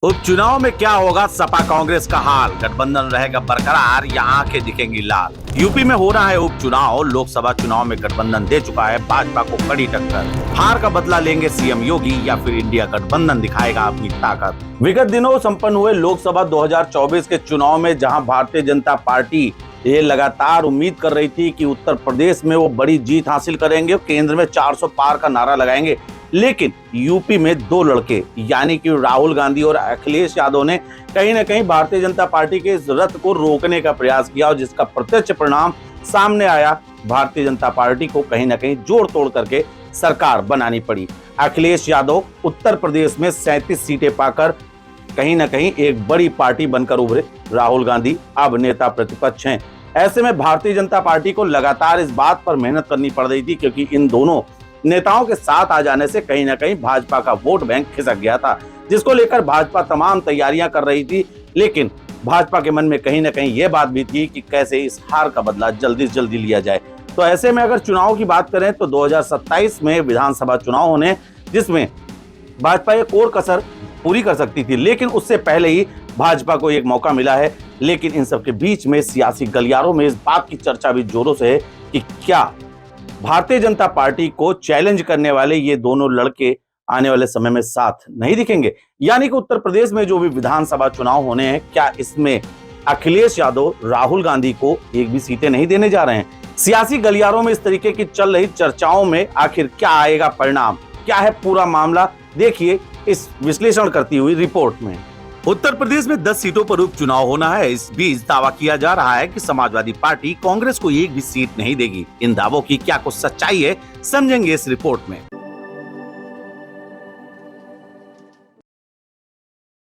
उपचुनाव में क्या होगा सपा कांग्रेस का हाल, गठबंधन रहेगा बरकरार या आंखें दिखेंगी लाल। यूपी में हो रहा है उपचुनाव। लोकसभा चुनाव में गठबंधन दे चुका है भाजपा को कड़ी टक्कर। हार का बदला लेंगे सीएम योगी या फिर इंडिया गठबंधन दिखाएगा अपनी ताकत। विगत दिनों संपन्न हुए लोकसभा 2024 के चुनाव में जहां भारतीय जनता पार्टी ये लगातार उम्मीद कर रही थी कि उत्तर प्रदेश में वो बड़ी जीत हासिल करेंगे, केंद्र में 400 पार का नारा लगाएंगे, लेकिन यूपी में दो लड़के यानी कि राहुल गांधी और अखिलेश यादव ने कहीं ना कहीं भारतीय जनता पार्टी के इस रथ को रोकने का प्रयास किया और जिसका प्रत्यक्ष परिणाम सामने आया। भारतीय जनता पार्टी को कहीं ना कहीं जोड़ तोड़ करके सरकार बनानी पड़ी। अखिलेश यादव उत्तर प्रदेश में 37 सीटें पाकर कहीं ना कहीं एक बड़ी पार्टी बनकर उभरे। राहुल गांधी अब नेता प्रतिपक्ष हैं। ऐसे में भारतीय जनता पार्टी को लगातार इस बात पर मेहनत करनी पड़ रही थी क्योंकि इन दोनों नेताओं के साथ आ जाने से कहीं ना कहीं भाजपा का वोट बैंक खिसक गया था, जिसको लेकर भाजपा तमाम तैयारियां कर रही थी। लेकिन भाजपा के मन में कहीं ना कहीं यह बात भी थी कि कैसे इस हार का बदला जल्दी से जल्दी लिया जाए। तो ऐसे में अगर चुनाव की बात करें तो 2027 में विधानसभा चुनाव होने, जिसमें भाजपा एक और कसर पूरी कर सकती थी, लेकिन उससे पहले ही भाजपा को एक मौका मिला है। लेकिन इन सबके बीच में सियासी गलियारों में इस बात की चर्चा भी जोरों से है कि क्या भारतीय जनता पार्टी को चैलेंज करने वाले ये दोनों लड़के आने वाले समय में साथ नहीं दिखेंगे। यानी कि उत्तर प्रदेश में जो भी विधानसभा चुनाव होने हैं, क्या इसमें अखिलेश यादव राहुल गांधी को एक भी सीटें नहीं देने जा रहे हैं। सियासी गलियारों में इस तरीके की चल रही चर्चाओं में आखिर क्या आएगा परिणाम, क्या है पूरा मामला, देखिए इस विश्लेषण करती हुई रिपोर्ट में। उत्तर प्रदेश में 10 सीटों पर उपचुनाव होना है। इस बीच दावा किया जा रहा है कि समाजवादी पार्टी कांग्रेस को एक भी सीट नहीं देगी। इन दावों की क्या कुछ सच्चाई है, समझेंगे इस रिपोर्ट में।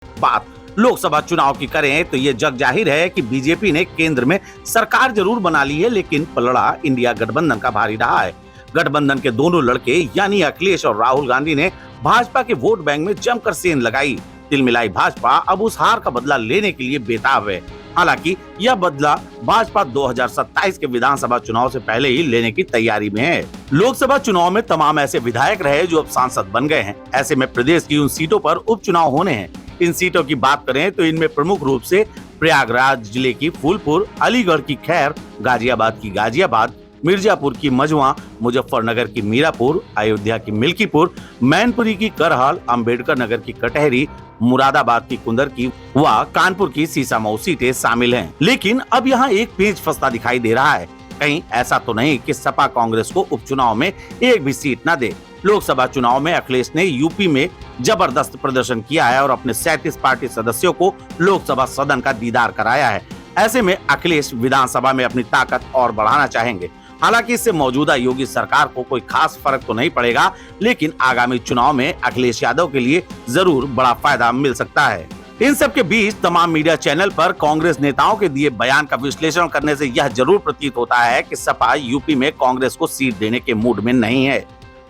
बात लोकसभा चुनाव की करें तो ये जग जाहिर है कि बीजेपी ने केंद्र में सरकार जरूर बना ली है, लेकिन पलड़ा इंडिया गठबंधन का भारी रहा है। गठबंधन के दोनों लड़के यानी अखिलेश और राहुल गांधी ने भाजपा के वोट बैंक में जमकर सेंध लगाई। तिलमिलाई भाजपा अब उस हार का बदला लेने के लिए बेताब है। हालांकि यह बदला भाजपा 2027 के विधानसभा चुनाव से पहले ही लेने की तैयारी में है। लोकसभा चुनाव में तमाम ऐसे विधायक रहे जो अब सांसद बन गए हैं। ऐसे में प्रदेश की उन सीटों पर उपचुनाव होने हैं। इन सीटों की बात करें तो इनमें प्रमुख रूप से प्रयागराज जिले की फूलपुर, अलीगढ़ की खैर, गाजियाबाद की गाजियाबाद, मिर्जापुर की मझवा, मुजफ्फरनगर की मीरापुर, अयोध्या की मिल्कीपुर, मैनपुरी की करहल, अंबेडकर नगर की कटहरी, मुरादाबाद की कुंदर की व कानपुर की सीसामऊ सीटें शामिल हैं। लेकिन अब यहाँ एक पेच फंसता दिखाई दे रहा है। कहीं ऐसा तो नहीं कि सपा कांग्रेस को उपचुनाव में एक भी सीट न दे। लोकसभा चुनाव में अखिलेश ने यूपी में जबरदस्त प्रदर्शन किया है और अपने 37 पार्टी सदस्यों को लोकसभा सदन का दीदार कराया है। ऐसे में अखिलेश विधानसभा में अपनी ताकत और बढ़ाना चाहेंगे। हालांकि इससे मौजूदा योगी सरकार को कोई खास फर्क तो नहीं पड़ेगा, लेकिन आगामी चुनाव में अखिलेश यादव के लिए जरूर बड़ा फायदा मिल सकता है। इन सब के बीच तमाम मीडिया चैनल पर कांग्रेस नेताओं के दिए बयान का विश्लेषण करने से यह जरूर प्रतीत होता है कि सपा यूपी में कांग्रेस को सीट देने के मूड में नहीं है।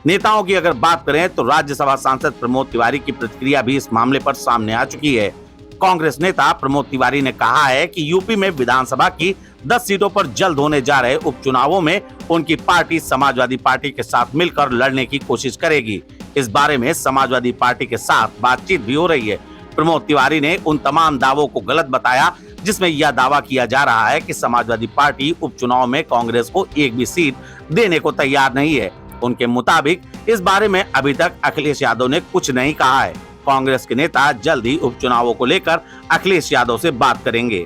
नेताओं की अगर बात करें तो राज्यसभा सांसद प्रमोद तिवारी की प्रतिक्रिया भी इस मामले पर सामने आ चुकी है। कांग्रेस नेता प्रमोद तिवारी ने कहा है कि यूपी में विधानसभा की 10 सीटों पर जल्द होने जा रहे उपचुनावों में उनकी पार्टी समाजवादी पार्टी के साथ मिलकर लड़ने की कोशिश करेगी। इस बारे में समाजवादी पार्टी के साथ बातचीत भी हो रही है। प्रमोद तिवारी ने उन तमाम दावों को गलत बताया जिसमें यह दावा किया जा रहा है कि समाजवादी पार्टी उपचुनाव में कांग्रेस को एक भी सीट देने को तैयार नहीं है। उनके मुताबिक इस बारे में अभी तक अखिलेश यादव ने कुछ नहीं कहा है। कांग्रेस के नेता जल्द ही उपचुनावों को लेकर अखिलेश यादव से बात करेंगे।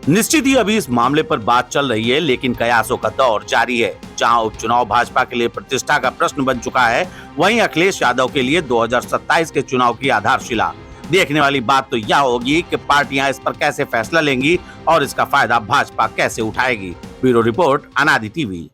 निश्चित ही अभी इस मामले पर बात चल रही है, लेकिन कयासों का दौर जारी है। जहां उपचुनाव भाजपा के लिए प्रतिष्ठा का प्रश्न बन चुका है, वहीं अखिलेश यादव के लिए 2027 के चुनाव की आधारशिला। देखने वाली बात तो यह होगी कि पार्टियां इस पर कैसे फैसला लेंगी और इसका फायदा भाजपा कैसे उठाएगी। ब्यूरो रिपोर्ट, अनादि टीवी।